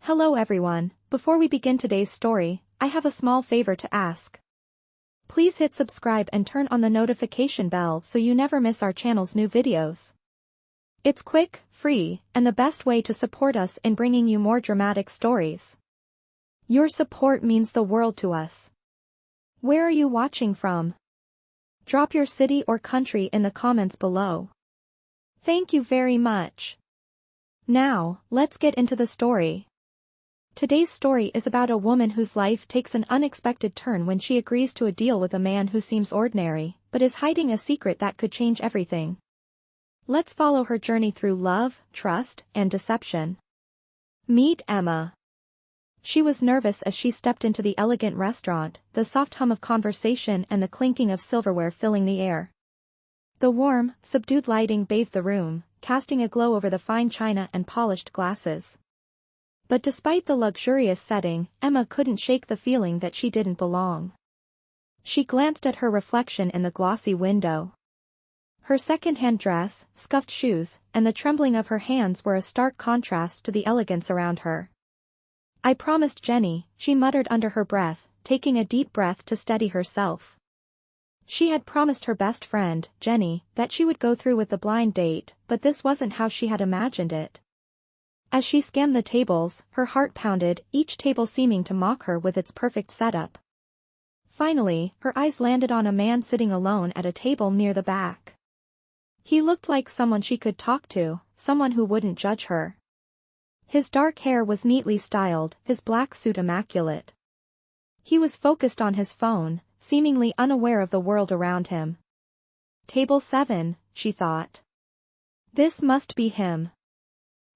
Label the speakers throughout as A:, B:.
A: Hello everyone, before we begin today's story, I have a small favor to ask. Please hit subscribe and turn on the notification bell so you never miss our channel's new videos. It's quick, free, and the best way to support us in bringing you more dramatic stories. Your support means the world to us. Where are you watching from? Drop your city or country in the comments below. Thank you very much. Now, let's get into the story. Today's story is about a woman whose life takes an unexpected turn when she agrees to a deal with a man who seems ordinary, but is hiding a secret that could change everything. Let's follow her journey through love, trust, and deception. Meet Emma. She was nervous as she stepped into the elegant restaurant, the soft hum of conversation and the clinking of silverware filling the air. The warm, subdued lighting bathed the room, casting a glow over the fine china and polished glasses. But despite the luxurious setting, Emma couldn't shake the feeling that she didn't belong. She glanced at her reflection in the glossy window. Her second-hand dress, scuffed shoes, and the trembling of her hands were a stark contrast to the elegance around her. "I promised Jenny," she muttered under her breath, taking a deep breath to steady herself. She had promised her best friend, Jenny, that she would go through with the blind date, but this wasn't how she had imagined it. As she scanned the tables, her heart pounded, each table seeming to mock her with its perfect setup. Finally, her eyes landed on a man sitting alone at a table near the back. He looked like someone she could talk to, someone who wouldn't judge her. His dark hair was neatly styled, his black suit immaculate. He was focused on his phone, seemingly unaware of the world around him. Table 7, she thought. This must be him.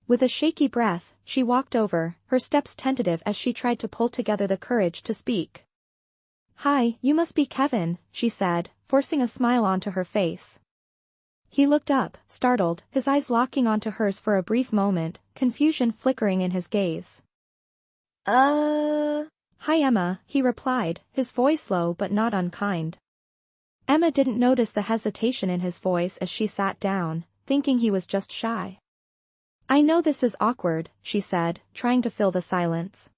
A: With a shaky breath, she walked over, her steps tentative as she tried to pull together the courage to speak. "Hi, you must be Kevin," she said, forcing a smile onto her face. He looked up, startled, his eyes locking onto hers for a brief moment, confusion flickering in his gaze. Hi Emma, he replied, his voice low but not unkind. Emma didn't notice the hesitation in his voice as she sat down, thinking he was just shy. "I know this is awkward," she said, trying to fill the silence.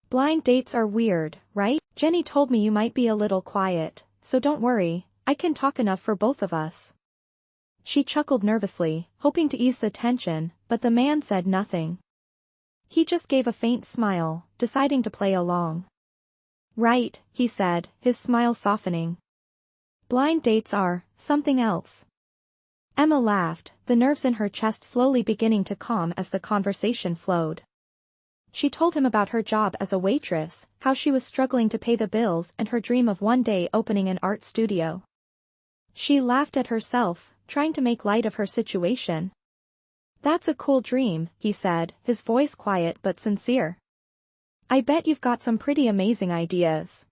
A: "Blind dates are weird, right? Jenny told me you might be a little quiet, so don't worry, I can talk enough for both of us." She chuckled nervously, hoping to ease the tension, but the man said nothing. He just gave a faint smile, deciding to play along. "Right," he said, his smile softening. "Blind dates are something else." Emma laughed, the nerves in her chest slowly beginning to calm as the conversation flowed. She told him about her job as a waitress, how she was struggling to pay the bills and her dream of one day opening an art studio. She laughed at herself, trying to make light of her situation. "That's a cool dream," he said, his voice quiet but sincere. "I bet you've got some pretty amazing ideas."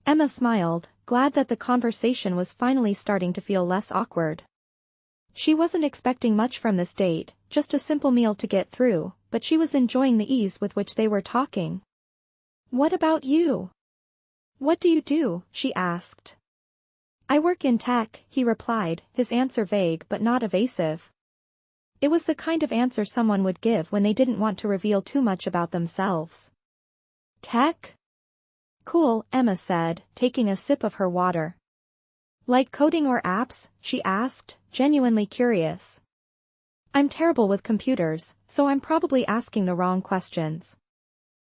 A: Emma smiled, glad that the conversation was finally starting to feel less awkward. She wasn't expecting much from this date, just a simple meal to get through, but she was enjoying the ease with which they were talking. "What about you? What do you do?" she asked. "I work in tech," he replied, his answer vague but not evasive. It was the kind of answer someone would give when they didn't want to reveal too much about themselves. "Tech? Cool," Emma said, taking a sip of her water. "Like coding or apps?" she asked, genuinely curious. "I'm terrible with computers, so I'm probably asking the wrong questions."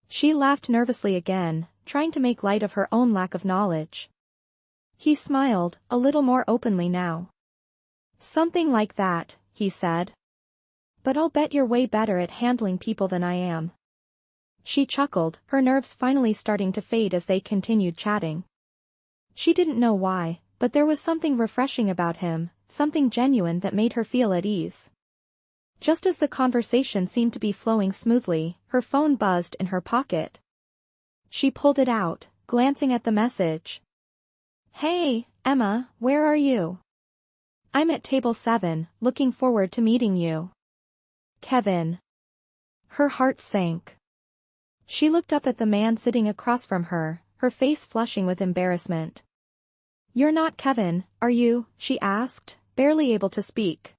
A: She laughed nervously again, trying to make light of her own lack of knowledge. He smiled, a little more openly now. "Something like that," he said. "But I'll bet you're way better at handling people than I am." She chuckled, her nerves finally starting to fade as they continued chatting. She didn't know why, but there was something refreshing about him, something genuine that made her feel at ease. Just as the conversation seemed to be flowing smoothly, her phone buzzed in her pocket. She pulled it out, glancing at the message. "Hey, Emma, where are you? I'm at table 7, looking forward to meeting you. Kevin." Her heart sank. She looked up at the man sitting across from her, her face flushing with embarrassment. "You're not Kevin, are you?" she asked, barely able to speak.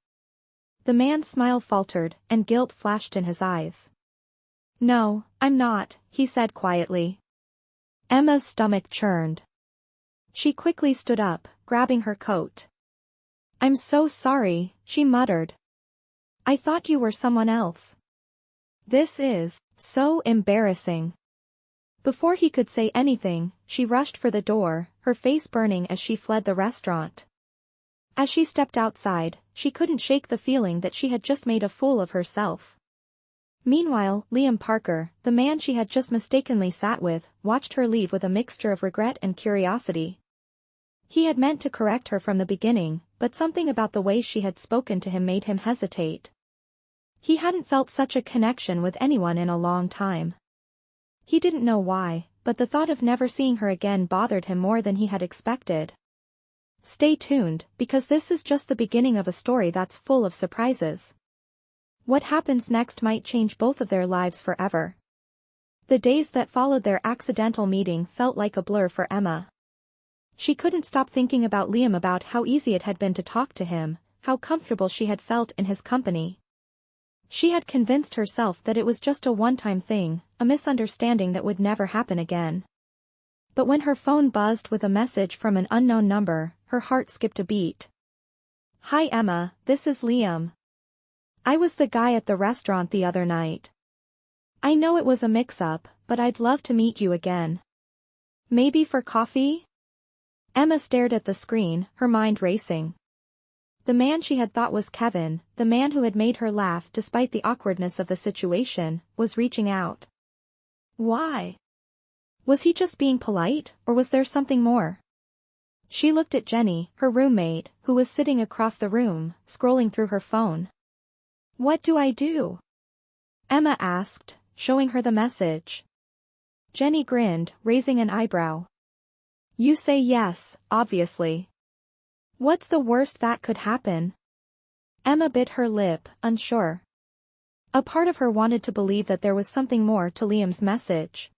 A: The man's smile faltered, and guilt flashed in his eyes. No, I'm not, he said quietly. Emma's stomach churned. She quickly stood up, grabbing her coat. I'm so sorry, she muttered. I thought you were someone else. This is so embarrassing. Before he could say anything, she rushed for the door, her face burning as she fled the restaurant. As she stepped outside, she couldn't shake the feeling that she had just made a fool of herself. Meanwhile, Liam Parker, the man she had just mistakenly sat with, watched her leave with a mixture of regret and curiosity. He had meant to correct her from the beginning, but something about the way she had spoken to him made him hesitate. He hadn't felt such a connection with anyone in a long time. He didn't know why, but the thought of never seeing her again bothered him more than he had expected. Stay tuned, because this is just the beginning of a story that's full of surprises. What happens next might change both of their lives forever. The days that followed their accidental meeting felt like a blur for Emma. She couldn't stop thinking about Liam, about how easy it had been to talk to him, how comfortable she had felt in his company. She had convinced herself that it was just a one-time thing, a misunderstanding that would never happen again. But when her phone buzzed with a message from an unknown number, her heart skipped a beat. Hi Emma, this is Liam. I was the guy at the restaurant the other night. I know it was a mix-up, but I'd love to meet you again. Maybe for coffee? Emma stared at the screen, her mind racing. The man she had thought was Kevin, the man who had made her laugh despite the awkwardness of the situation, was reaching out. Why? Was he just being polite, or was there something more? She looked at Jenny, her roommate, who was sitting across the room, scrolling through her phone. What do I do? Emma asked, showing her the message. Jenny grinned, raising an eyebrow. You say yes, obviously. What's the worst that could happen? Emma bit her lip, unsure. A part of her wanted to believe that there was something more to Liam's message.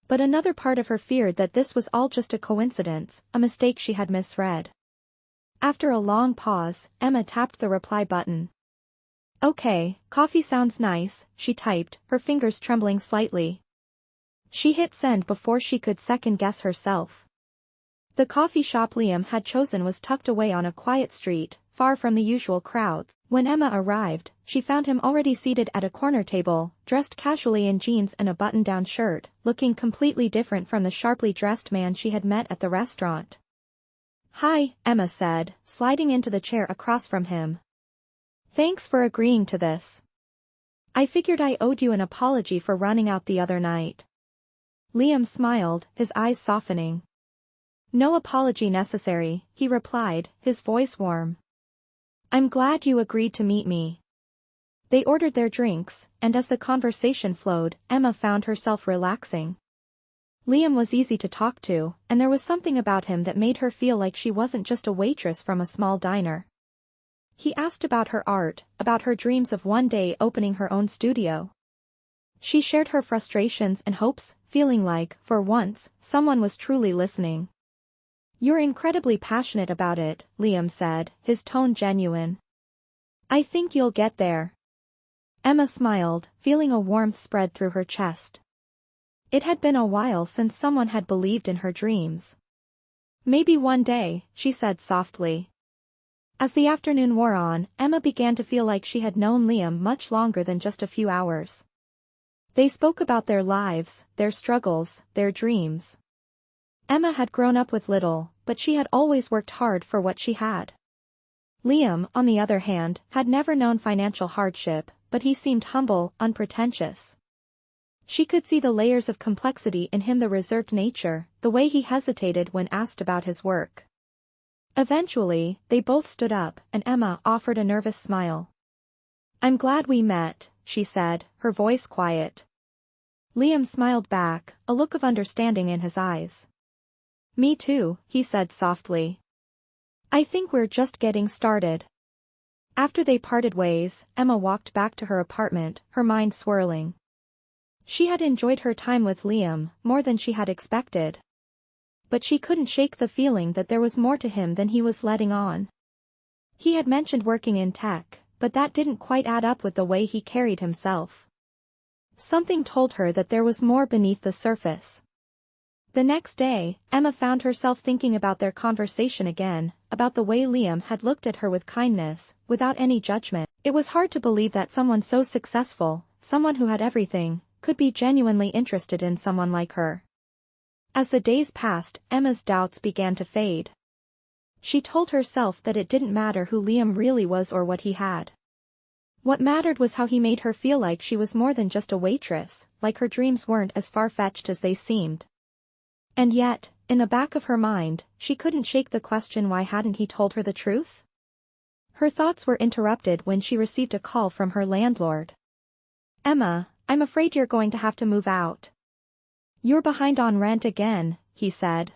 A: But another part of her feared that this was all just a coincidence, a mistake she had misread. After a long pause, Emma tapped the reply button. Okay, coffee sounds nice, she typed, her fingers trembling slightly. She hit send before she could second-guess herself. The coffee shop Liam had chosen was tucked away on a quiet street, far from the usual crowds. When Emma arrived, she found him already seated at a corner table, dressed casually in jeans and a button-down shirt, looking completely different from the sharply dressed man she had met at the restaurant. Hi, Emma said, sliding into the chair across from him. Thanks for agreeing to this. I figured I owed you an apology for running out the other night. Liam smiled, his eyes softening. No apology necessary, he replied, his voice warm. I'm glad you agreed to meet me. They ordered their drinks, and as the conversation flowed, Emma found herself relaxing. Liam was easy to talk to, and there was something about him that made her feel like she wasn't just a waitress from a small diner. He asked about her art, about her dreams of one day opening her own studio. She shared her frustrations and hopes, feeling like, for once, someone was truly listening. You're incredibly passionate about it, Liam said, his tone genuine. I think you'll get there. Emma smiled, feeling a warmth spread through her chest. It had been a while since someone had believed in her dreams. Maybe one day, she said softly. As the afternoon wore on, Emma began to feel like she had known Liam much longer than just a few hours. They spoke about their lives, their struggles, their dreams. Emma had grown up with little, but she had always worked hard for what she had. Liam, on the other hand, had never known financial hardship, but he seemed humble, unpretentious. She could see the layers of complexity in him, the reserved nature, the way he hesitated when asked about his work. Eventually, they both stood up, and Emma offered a nervous smile. I'm glad we met, she said, her voice quiet. Liam smiled back, a look of understanding in his eyes. Me too, he said softly. I think we're just getting started. After they parted ways, Emma walked back to her apartment, her mind swirling. She had enjoyed her time with Liam, more than she had expected. But she couldn't shake the feeling that there was more to him than he was letting on. He had mentioned working in tech, but that didn't quite add up with the way he carried himself. Something told her that there was more beneath the surface. The next day, Emma found herself thinking about their conversation again, about the way Liam had looked at her with kindness, without any judgment. It was hard to believe that someone so successful, someone who had everything, could be genuinely interested in someone like her. As the days passed, Emma's doubts began to fade. She told herself that it didn't matter who Liam really was or what he had. What mattered was how he made her feel like she was more than just a waitress, like her dreams weren't as far-fetched as they seemed. And yet, in the back of her mind, she couldn't shake the question, why hadn't he told her the truth? Her thoughts were interrupted when she received a call from her landlord. "Emma, I'm afraid you're going to have to move out. You're behind on rent again," he said.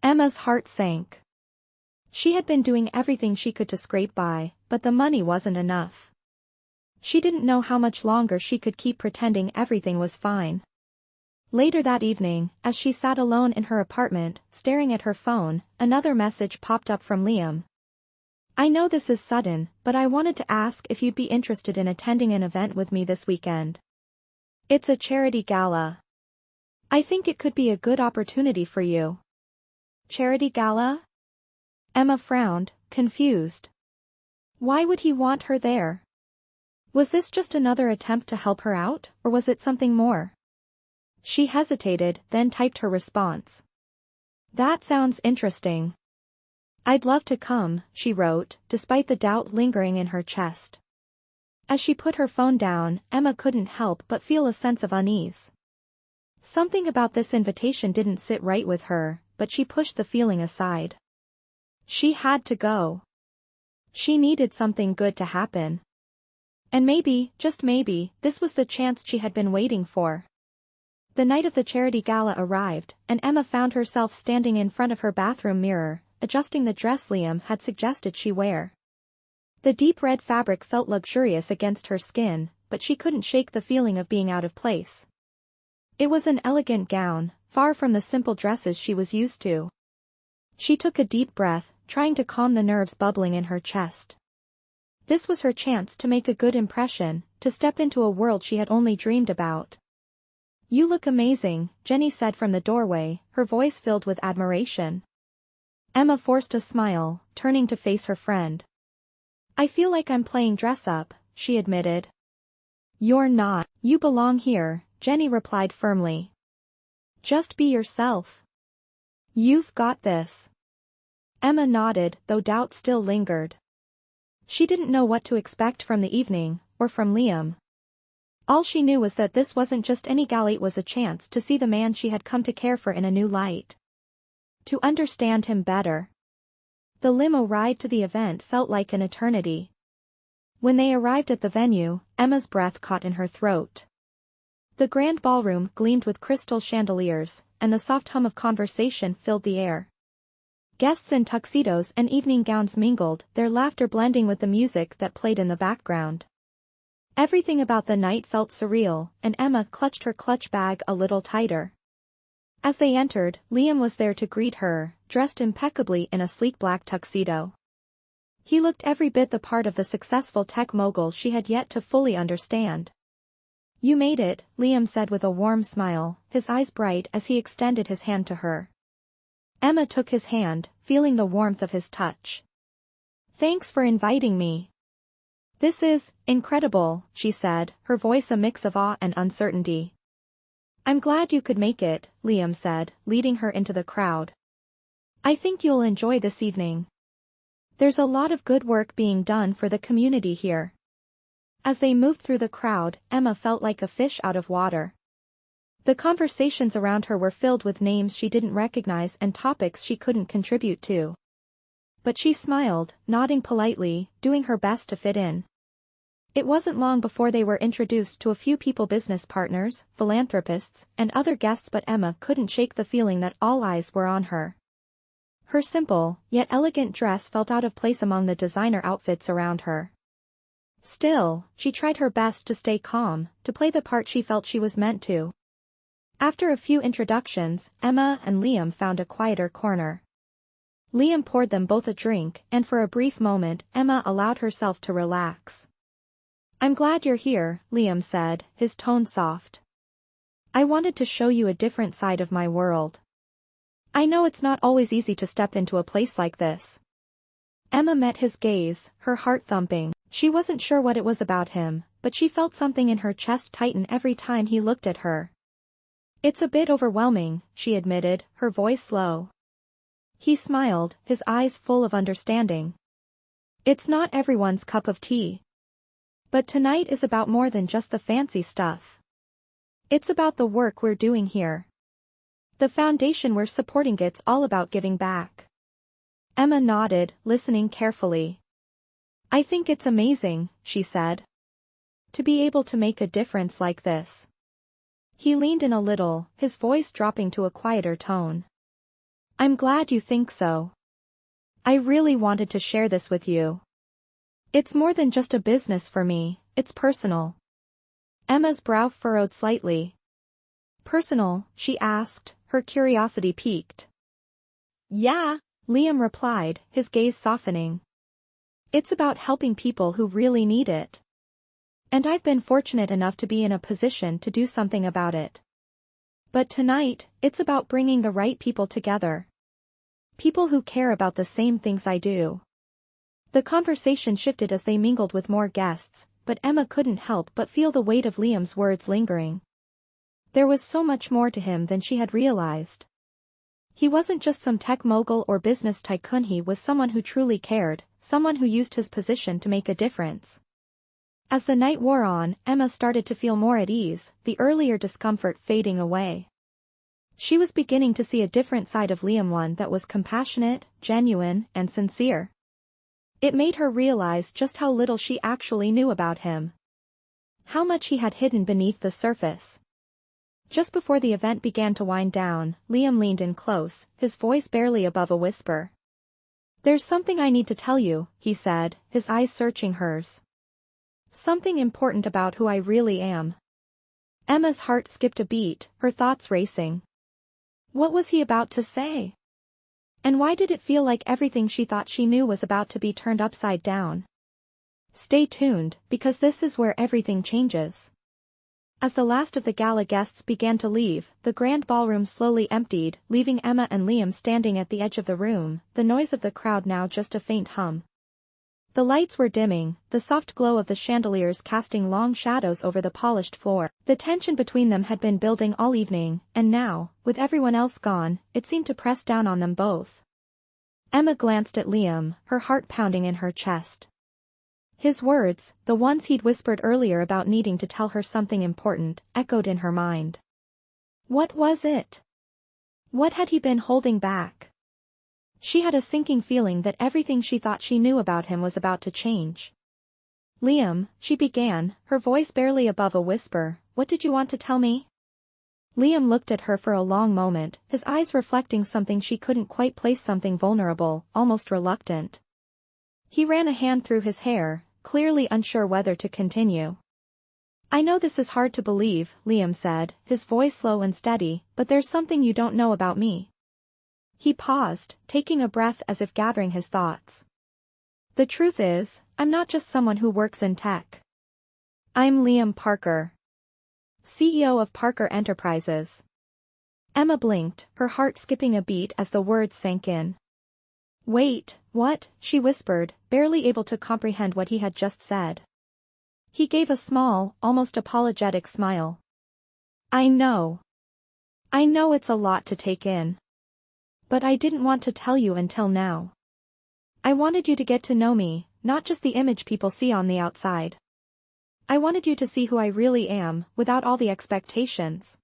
A: Emma's heart sank. She had been doing everything she could to scrape by, but the money wasn't enough. She didn't know how much longer she could keep pretending everything was fine. Later that evening, as she sat alone in her apartment, staring at her phone, another message popped up from Liam. "I know this is sudden, but I wanted to ask if you'd be interested in attending an event with me this weekend. It's a charity gala. I think it could be a good opportunity for you." Charity gala? Emma frowned, confused. Why would he want her there? Was this just another attempt to help her out, or was it something more? She hesitated, then typed her response. "That sounds interesting. I'd love to come," she wrote, despite the doubt lingering in her chest. As she put her phone down, Emma couldn't help but feel a sense of unease. Something about this invitation didn't sit right with her, but she pushed the feeling aside. She had to go. She needed something good to happen. And maybe, just maybe, this was the chance she had been waiting for. The night of the charity gala arrived, and Emma found herself standing in front of her bathroom mirror, adjusting the dress Liam had suggested she wear. The deep red fabric felt luxurious against her skin, but she couldn't shake the feeling of being out of place. It was an elegant gown, far from the simple dresses she was used to. She took a deep breath, trying to calm the nerves bubbling in her chest. This was her chance to make a good impression, to step into a world she had only dreamed about. "You look amazing," Jenny said from the doorway, her voice filled with admiration. Emma forced a smile, turning to face her friend. "I feel like I'm playing dress-up," she admitted. "You're not. You belong here," Jenny replied firmly. "Just be yourself. You've got this." Emma nodded, though doubt still lingered. She didn't know what to expect from the evening, or from Liam. All she knew was that this wasn't just any gala, it was a chance to see the man she had come to care for in a new light. To understand him better. The limo ride to the event felt like an eternity. When they arrived at the venue, Emma's breath caught in her throat. The grand ballroom gleamed with crystal chandeliers, and the soft hum of conversation filled the air. Guests in tuxedos and evening gowns mingled, their laughter blending with the music that played in the background. Everything about the night felt surreal, and Emma clutched her clutch bag a little tighter. As they entered, Liam was there to greet her, dressed impeccably in a sleek black tuxedo. He looked every bit the part of the successful tech mogul she had yet to fully understand. "You made it," Liam said with a warm smile, his eyes bright as he extended his hand to her. Emma took his hand, feeling the warmth of his touch. "Thanks for inviting me. This is incredible," she said, her voice a mix of awe and uncertainty. "I'm glad you could make it," Liam said, leading her into the crowd. "I think you'll enjoy this evening. There's a lot of good work being done for the community here." As they moved through the crowd, Emma felt like a fish out of water. The conversations around her were filled with names she didn't recognize and topics she couldn't contribute to. But she smiled, nodding politely, doing her best to fit in. It wasn't long before they were introduced to a few people, business partners, philanthropists, and other guests, but Emma couldn't shake the feeling that all eyes were on her. Her simple, yet elegant dress felt out of place among the designer outfits around her. Still, she tried her best to stay calm, to play the part she felt she was meant to. After a few introductions, Emma and Liam found a quieter corner. Liam poured them both a drink, and for a brief moment, Emma allowed herself to relax. I'm glad you're here, Liam said, his tone soft. I wanted to show you a different side of my world. I know it's not always easy to step into a place like this. Emma met his gaze, her heart thumping. She wasn't sure what it was about him, but she felt something in her chest tighten every time he looked at her. It's a bit overwhelming, she admitted, her voice low. He smiled, his eyes full of understanding. It's not everyone's cup of tea. But tonight is about more than just the fancy stuff. It's about the work we're doing here. The foundation we're supporting. It's all about giving back. Emma nodded, listening carefully. I think it's amazing, she said. To be able to make a difference like this. He leaned in a little, his voice dropping to a quieter tone. I'm glad you think so. I really wanted to share this with you. It's more than just a business for me, it's personal. Emma's brow furrowed slightly. Personal, she asked, her curiosity piqued. Yeah, Liam replied, his gaze softening. It's about helping people who really need it. And I've been fortunate enough to be in a position to do something about it. But tonight, it's about bringing the right people together. People who care about the same things I do. The conversation shifted as they mingled with more guests, but Emma couldn't help but feel the weight of Liam's words lingering. There was so much more to him than she had realized. He wasn't just some tech mogul or business tycoon, he was someone who truly cared, someone who used his position to make a difference. As the night wore on, Emma started to feel more at ease, the earlier discomfort fading away. She was beginning to see a different side of Liam, one that was compassionate, genuine, and sincere. It made her realize just how little she actually knew about him. How much he had hidden beneath the surface. Just before the event began to wind down, Liam leaned in close, his voice barely above a whisper. There's something I need to tell you, he said, his eyes searching hers. Something important about who I really am. Emma's heart skipped a beat, her thoughts racing. What was he about to say? And why did it feel like everything she thought she knew was about to be turned upside down? Stay tuned, because this is where everything changes. As the last of the gala guests began to leave, the grand ballroom slowly emptied, leaving Emma and Liam standing at the edge of the room, the noise of the crowd now just a faint hum. The lights were dimming, the soft glow of the chandeliers casting long shadows over the polished floor. The tension between them had been building all evening, and now, with everyone else gone, it seemed to press down on them both. Emma glanced at Liam, her heart pounding in her chest. His words, the ones he'd whispered earlier about needing to tell her something important, echoed in her mind. What was it? What had he been holding back? She had a sinking feeling that everything she thought she knew about him was about to change. Liam, she began, her voice barely above a whisper, what did you want to tell me? Liam looked at her for a long moment, his eyes reflecting something she couldn't quite place, something vulnerable, almost reluctant. He ran a hand through his hair, clearly unsure whether to continue. I know this is hard to believe, Liam said, his voice low and steady, but there's something you don't know about me. He paused, taking a breath as if gathering his thoughts. The truth is, I'm not just someone who works in tech. I'm Liam Parker, CEO of Parker Enterprises. Emma blinked, her heart skipping a beat as the words sank in. Wait, what? She whispered, barely able to comprehend what he had just said. He gave a small, almost apologetic smile. I know. I know it's a lot to take in. But I didn't want to tell you until now. I wanted you to get to know me, not just the image people see on the outside. I wanted you to see who I really am, without all the expectations.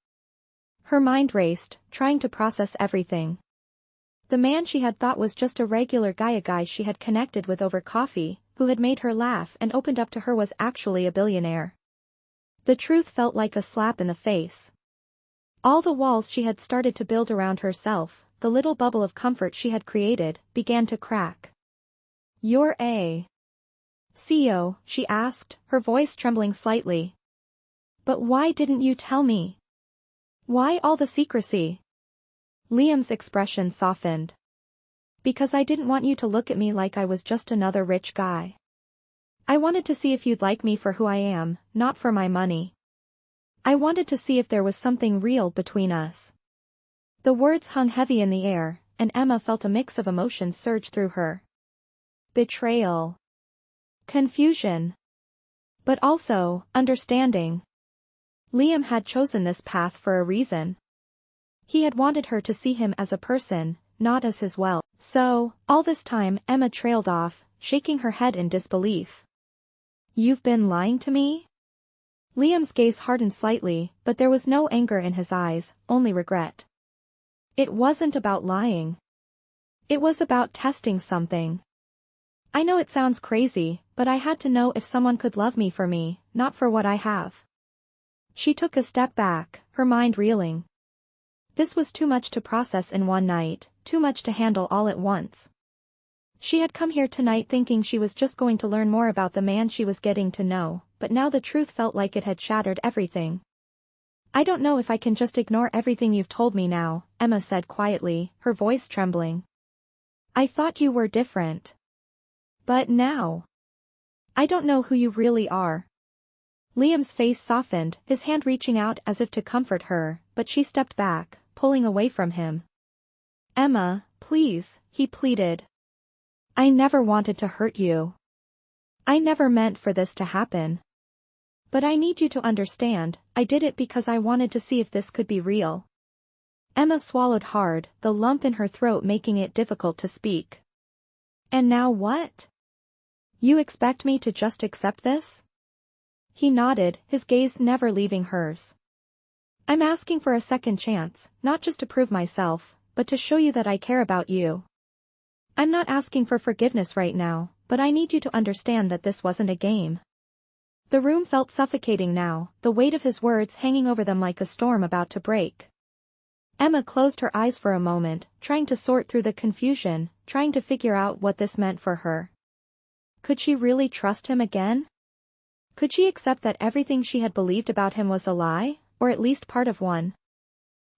A: Her mind raced, trying to process everything. The man she had thought was just a regular guy, a guy she had connected with over coffee, who had made her laugh and opened up to her, was actually a billionaire. The truth felt like a slap in the face. All the walls she had started to build around herself, the little bubble of comfort she had created, began to crack. You're a CEO, she asked, her voice trembling slightly. But why didn't you tell me? Why all the secrecy? Liam's expression softened. Because I didn't want you to look at me like I was just another rich guy. I wanted to see if you'd like me for who I am, not for my money. I wanted to see if there was something real between us. The words hung heavy in the air, and Emma felt a mix of emotions surge through her. Betrayal. Confusion. But also, understanding. Liam had chosen this path for a reason. He had wanted her to see him as a person, not as his wealth. So, all this time Emma trailed off, shaking her head in disbelief. You've been lying to me? Liam's gaze hardened slightly, but there was no anger in his eyes, only regret. It wasn't about lying. It was about testing something. I know it sounds crazy, but I had to know if someone could love me for me, not for what I have. She took a step back, her mind reeling. This was too much to process in one night, too much to handle all at once. She had come here tonight thinking she was just going to learn more about the man she was getting to know, but now the truth felt like it had shattered everything. I don't know if I can just ignore everything you've told me now, Emma said quietly, her voice trembling. I thought you were different. But now. I don't know who you really are. Liam's face softened, his hand reaching out as if to comfort her, but she stepped back, pulling away from him. Emma, please, he pleaded. I never wanted to hurt you. I never meant for this to happen. But I need you to understand, I did it because I wanted to see if this could be real. Emma swallowed hard, the lump in her throat making it difficult to speak. And now what? You expect me to just accept this? He nodded, his gaze never leaving hers. I'm asking for a second chance, not just to prove myself, but to show you that I care about you. I'm not asking for forgiveness right now, but I need you to understand that this wasn't a game. The room felt suffocating now, the weight of his words hanging over them like a storm about to break. Emma closed her eyes for a moment, trying to sort through the confusion, trying to figure out what this meant for her. Could she really trust him again? Could she accept that everything she had believed about him was a lie, or at least part of one?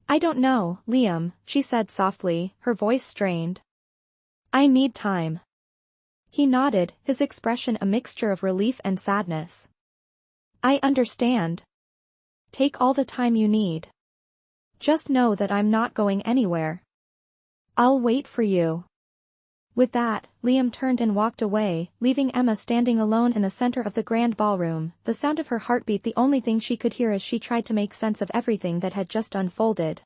A: I don't know, Liam, she said softly, her voice strained. I need time. He nodded, his expression a mixture of relief and sadness. I understand. Take all the time you need. Just know that I'm not going anywhere. I'll wait for you. With that, Liam turned and walked away, leaving Emma standing alone in the center of the grand ballroom, the sound of her heartbeat the only thing she could hear as she tried to make sense of everything that had just unfolded.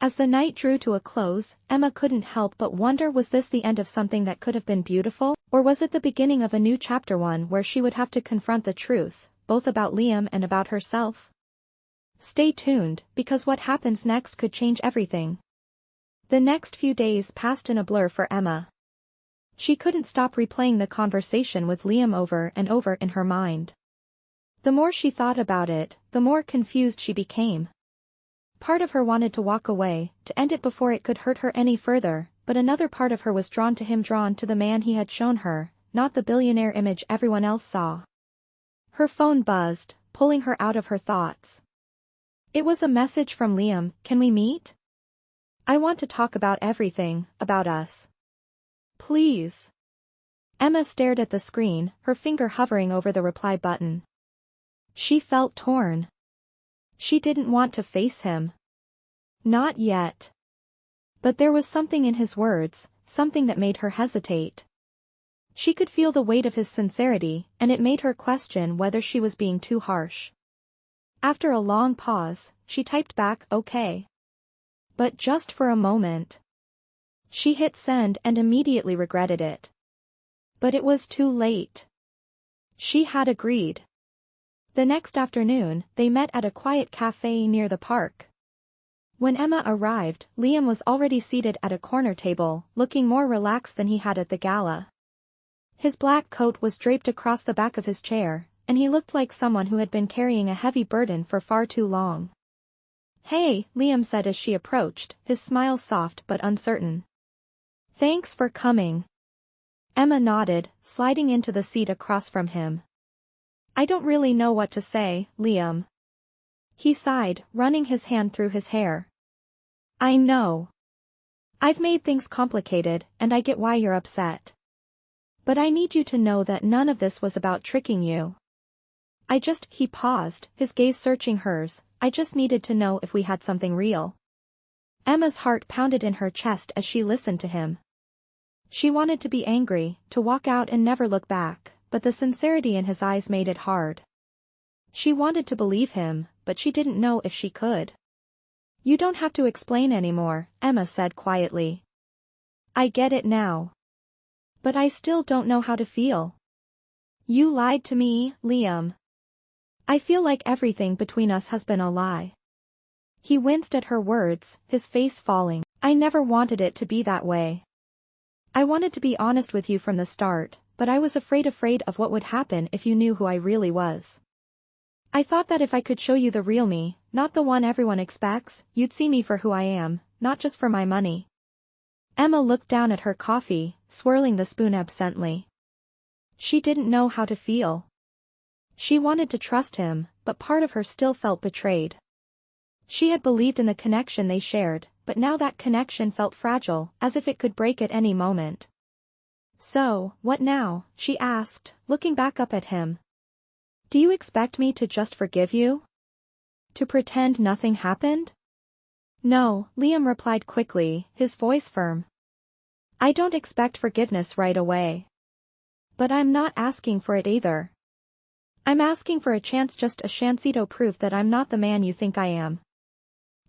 A: As the night drew to a close, Emma couldn't help but wonder, was this the end of something that could have been beautiful, or was it the beginning of a new chapter, one where she would have to confront the truth, both about Liam and about herself? Stay tuned, because what happens next could change everything. The next few days passed in a blur for Emma. She couldn't stop replaying the conversation with Liam over and over in her mind. The more she thought about it, the more confused she became. Part of her wanted to walk away, to end it before it could hurt her any further, but another part of her was drawn to him, drawn to the man he had shown her, not the billionaire image everyone else saw. Her phone buzzed, pulling her out of her thoughts. It was a message from Liam. Can we meet? I want to talk about everything, about us. Please. Emma stared at the screen, her finger hovering over the reply button. She felt torn. She didn't want to face him. Not yet. But there was something in his words, something that made her hesitate. She could feel the weight of his sincerity, and it made her question whether she was being too harsh. After a long pause, she typed back, okay. But just for a moment. She hit send and immediately regretted it. But it was too late. She had agreed. The next afternoon, they met at a quiet cafe near the park. When Emma arrived, Liam was already seated at a corner table, looking more relaxed than he had at the gala. His black coat was draped across the back of his chair, and he looked like someone who had been carrying a heavy burden for far too long. Hey, Liam said as she approached, his smile soft but uncertain. Thanks for coming. Emma nodded, sliding into the seat across from him. I don't really know what to say, Liam. He sighed, running his hand through his hair. I know. I've made things complicated, and I get why you're upset. But I need you to know that none of this was about tricking you. He paused, his gaze searching hers. I just needed to know if we had something real. Emma's heart pounded in her chest as she listened to him. She wanted to be angry, to walk out and never look back, but the sincerity in his eyes made it hard. She wanted to believe him, but she didn't know if she could. You don't have to explain anymore, Emma said quietly. I get it now. But I still don't know how to feel. You lied to me, Liam. I feel like everything between us has been a lie. He winced at her words, his face falling. I never wanted it to be that way. I wanted to be honest with you from the start, but I was afraid of what would happen if you knew who I really was. I thought that if I could show you the real me, not the one everyone expects, you'd see me for who I am, not just for my money. Emma looked down at her coffee, swirling the spoon absently. She didn't know how to feel. She wanted to trust him, but part of her still felt betrayed. She had believed in the connection they shared, but now that connection felt fragile, as if it could break at any moment. So, what now? She asked, looking back up at him. Do you expect me to just forgive you? To pretend nothing happened? No, Liam replied quickly, his voice firm. I don't expect forgiveness right away. But I'm not asking for it either. I'm asking for a chance, just a chancito proof that I'm not the man you think I am.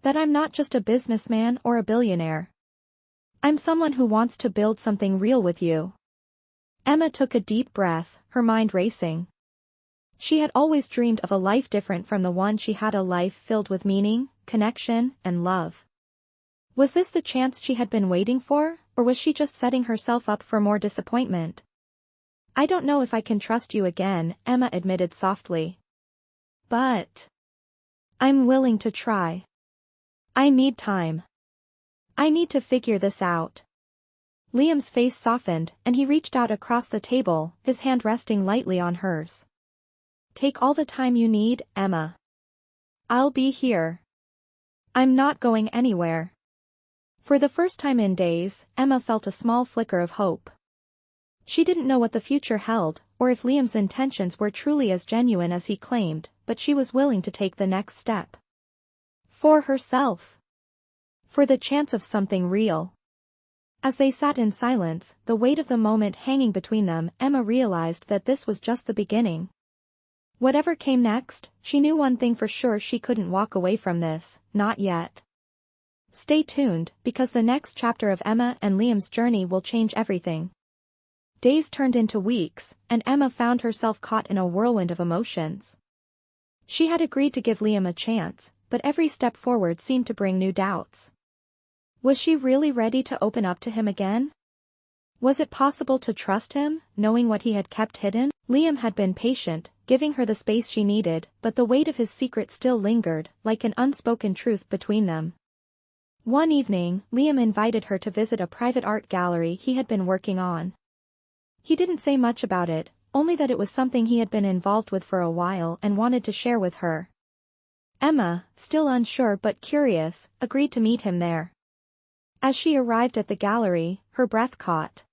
A: That I'm not just a businessman or a billionaire. I'm someone who wants to build something real with you. Emma took a deep breath, her mind racing. She had always dreamed of a life different from the one she had, a life filled with meaning, connection, and love. Was this the chance she had been waiting for, or was she just setting herself up for more disappointment? I don't know if I can trust you again, Emma admitted softly. But I'm willing to try. I need time. I need to figure this out. Liam's face softened, and he reached out across the table, his hand resting lightly on hers. Take all the time you need, Emma. I'll be here. I'm not going anywhere. For the first time in days, Emma felt a small flicker of hope. She didn't know what the future held, or if Liam's intentions were truly as genuine as he claimed, but she was willing to take the next step. For herself. For the chance of something real. As they sat in silence, the weight of the moment hanging between them, Emma realized that this was just the beginning. Whatever came next, she knew one thing for sure: she couldn't walk away from this, not yet. Stay tuned, because the next chapter of Emma and Liam's journey will change everything. Days turned into weeks, and Emma found herself caught in a whirlwind of emotions. She had agreed to give Liam a chance, but every step forward seemed to bring new doubts. Was she really ready to open up to him again? Was it possible to trust him, knowing what he had kept hidden? Liam had been patient, giving her the space she needed, but the weight of his secret still lingered, like an unspoken truth between them. One evening, Liam invited her to visit a private art gallery he had been working on. He didn't say much about it, only that it was something he had been involved with for a while and wanted to share with her. Emma, still unsure but curious, agreed to meet him there. As she arrived at the gallery, her breath caught.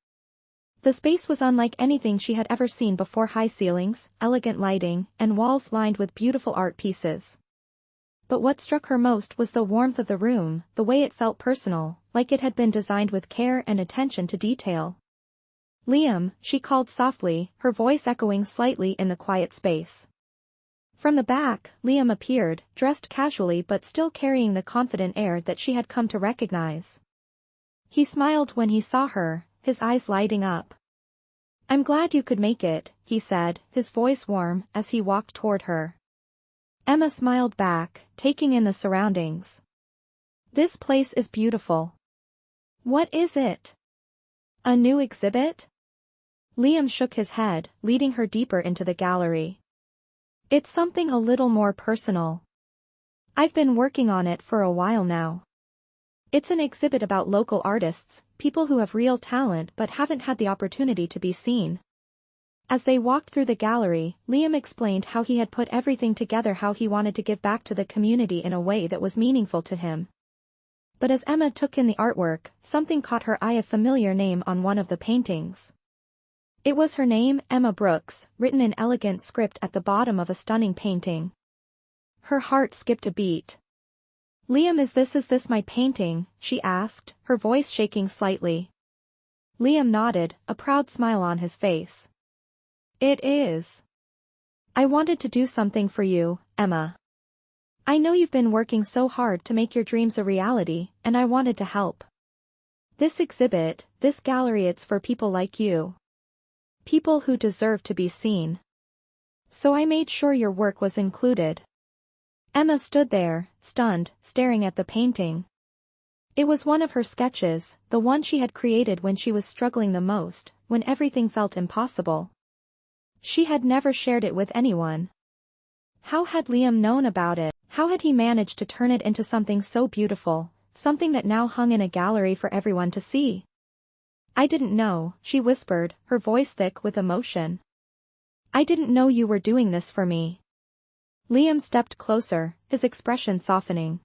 A: The space was unlike anything she had ever seen before: high ceilings, elegant lighting, and walls lined with beautiful art pieces. But what struck her most was the warmth of the room, the way it felt personal, like it had been designed with care and attention to detail. Liam, she called softly, her voice echoing slightly in the quiet space. From the back, Liam appeared, dressed casually but still carrying the confident air that she had come to recognize. He smiled when he saw her, his eyes lighting up. I'm glad you could make it, he said, his voice warm, as he walked toward her. Emma smiled back, taking in the surroundings. This place is beautiful. What is it? A new exhibit? Liam shook his head, leading her deeper into the gallery. It's something a little more personal. I've been working on it for a while now. It's an exhibit about local artists, people who have real talent but haven't had the opportunity to be seen. As they walked through the gallery, Liam explained how he had put everything together, how he wanted to give back to the community in a way that was meaningful to him. But as Emma took in the artwork, something caught her eye: a familiar name on one of the paintings. It was her name, Emma Brooks, written in elegant script at the bottom of a stunning painting. Her heart skipped a beat. "Liam, is this my painting?" she asked, her voice shaking slightly. Liam nodded, a proud smile on his face. "It is. I wanted to do something for you, Emma. I know you've been working so hard to make your dreams a reality, and I wanted to help. This exhibit, this gallery, it's for people like you. People who deserve to be seen. So I made sure your work was included." Emma stood there, stunned, staring at the painting. It was one of her sketches, the one she had created when she was struggling the most, when everything felt impossible. She had never shared it with anyone. How had Liam known about it? How had he managed to turn it into something so beautiful, something that now hung in a gallery for everyone to see? "I didn't know," she whispered, her voice thick with emotion. "I didn't know you were doing this for me." Liam stepped closer, his expression softening.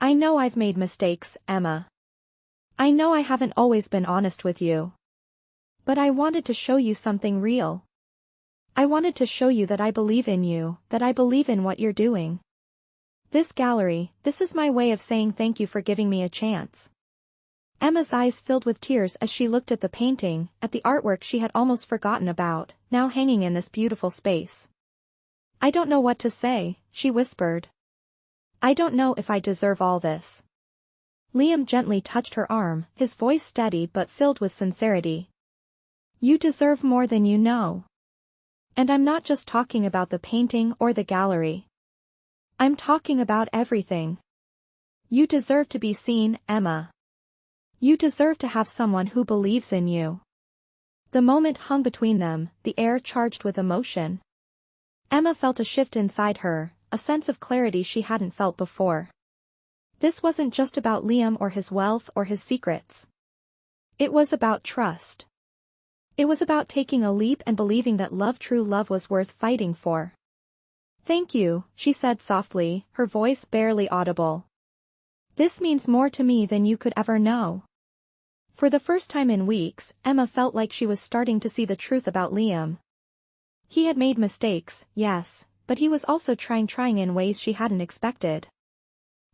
A: "I know I've made mistakes, Emma. I know I haven't always been honest with you. But I wanted to show you something real. I wanted to show you that I believe in you, that I believe in what you're doing. This gallery, this is my way of saying thank you for giving me a chance." Emma's eyes filled with tears as she looked at the painting, at the artwork she had almost forgotten about, now hanging in this beautiful space. "I don't know what to say," she whispered. "I don't know if I deserve all this." Liam gently touched her arm, his voice steady but filled with sincerity. "You deserve more than you know. And I'm not just talking about the painting or the gallery. I'm talking about everything. You deserve to be seen, Emma. You deserve to have someone who believes in you." The moment hung between them, the air charged with emotion. Emma felt a shift inside her, a sense of clarity she hadn't felt before. This wasn't just about Liam or his wealth or his secrets. It was about trust. It was about taking a leap and believing that true love was worth fighting for. "Thank you," she said softly, her voice barely audible. "This means more to me than you could ever know." For the first time in weeks, Emma felt like she was starting to see the truth about Liam. He had made mistakes, yes, but he was also trying in ways she hadn't expected.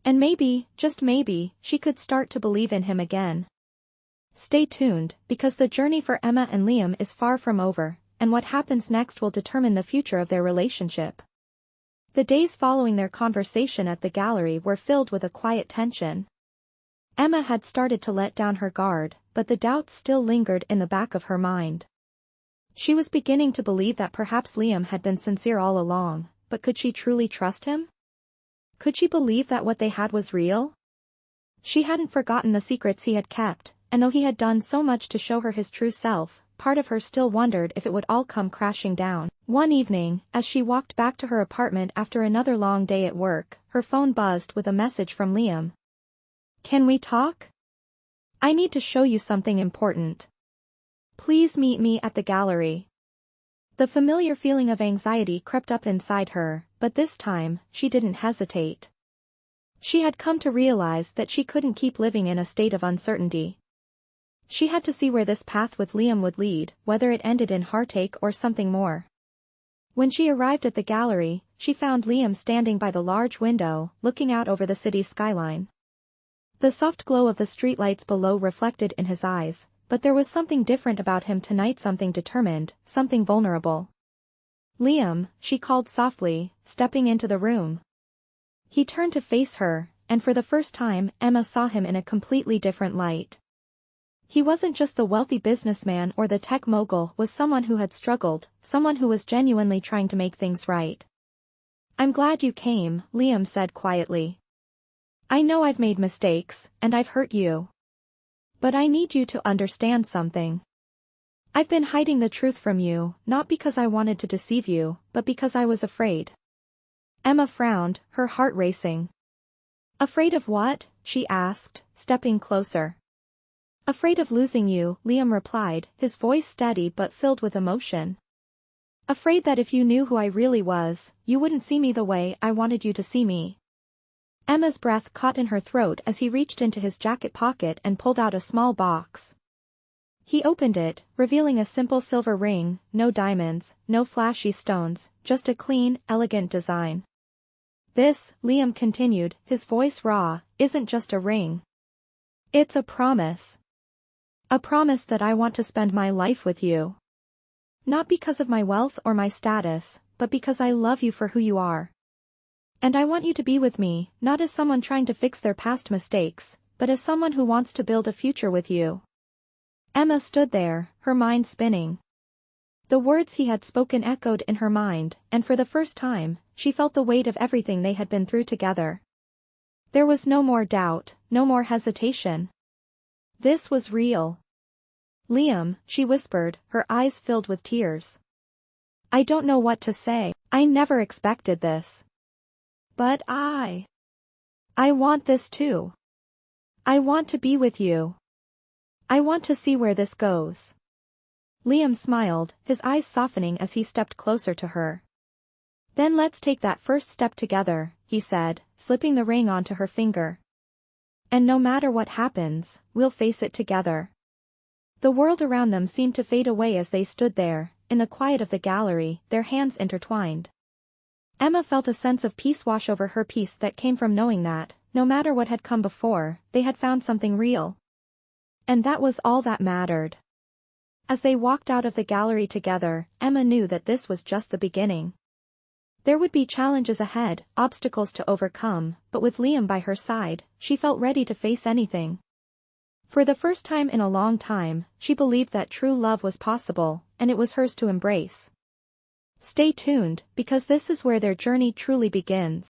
A: And maybe, just maybe, she could start to believe in him again. Stay tuned, because the journey for Emma and Liam is far from over, and what happens next will determine the future of their relationship. The days following their conversation at the gallery were filled with a quiet tension. Emma had started to let down her guard, but the doubts still lingered in the back of her mind. She was beginning to believe that perhaps Liam had been sincere all along, but could she truly trust him? Could she believe that what they had was real? She hadn't forgotten the secrets he had kept, and though he had done so much to show her his true self, part of her still wondered if it would all come crashing down. One evening, as she walked back to her apartment after another long day at work, her phone buzzed with a message from Liam. "Can we talk? I need to show you something important. Please meet me at the gallery." The familiar feeling of anxiety crept up inside her, but this time, she didn't hesitate. She had come to realize that she couldn't keep living in a state of uncertainty. She had to see where this path with Liam would lead, whether it ended in heartache or something more. When she arrived at the gallery, she found Liam standing by the large window, looking out over the city's skyline. The soft glow of the streetlights below reflected in his eyes, but there was something different about him tonight, something determined, something vulnerable. "Liam," she called softly, stepping into the room. He turned to face her, and for the first time, Emma saw him in a completely different light. He wasn't just the wealthy businessman or the tech mogul, was someone who had struggled, someone who was genuinely trying to make things right. "I'm glad you came," Liam said quietly. "I know I've made mistakes, and I've hurt you. But I need you to understand something. I've been hiding the truth from you, not because I wanted to deceive you, but because I was afraid." Emma frowned, her heart racing. "Afraid of what?" she asked, stepping closer. "Afraid of losing you," Liam replied, his voice steady but filled with emotion. "Afraid that if you knew who I really was, you wouldn't see me the way I wanted you to see me." Emma's breath caught in her throat as he reached into his jacket pocket and pulled out a small box. He opened it, revealing a simple silver ring, no diamonds, no flashy stones, just a clean, elegant design. This, Liam continued, his voice raw, isn't just a ring. It's a promise. A promise that I want to spend my life with you. Not because of my wealth or my status, but because I love you for who you are. And I want you to be with me, not as someone trying to fix their past mistakes, but as someone who wants to build a future with you. Emma stood there, her mind spinning. The words he had spoken echoed in her mind, and for the first time, she felt the weight of everything they had been through together. There was no more doubt, no more hesitation. This was real. Liam, she whispered, her eyes filled with tears. I don't know what to say. I never expected this. But I want this too. I want to be with you. I want to see where this goes. Liam smiled, his eyes softening as he stepped closer to her. Then let's take that first step together, he said, slipping the ring onto her finger. And no matter what happens, we'll face it together. The world around them seemed to fade away as they stood there, in the quiet of the gallery, their hands intertwined. Emma felt a sense of peace wash over her, peace that came from knowing that, no matter what had come before, they had found something real. And that was all that mattered. As they walked out of the gallery together, Emma knew that this was just the beginning. There would be challenges ahead, obstacles to overcome, but with Liam by her side, she felt ready to face anything. For the first time in a long time, she believed that true love was possible, and it was hers to embrace. Stay tuned, because this is where their journey truly begins.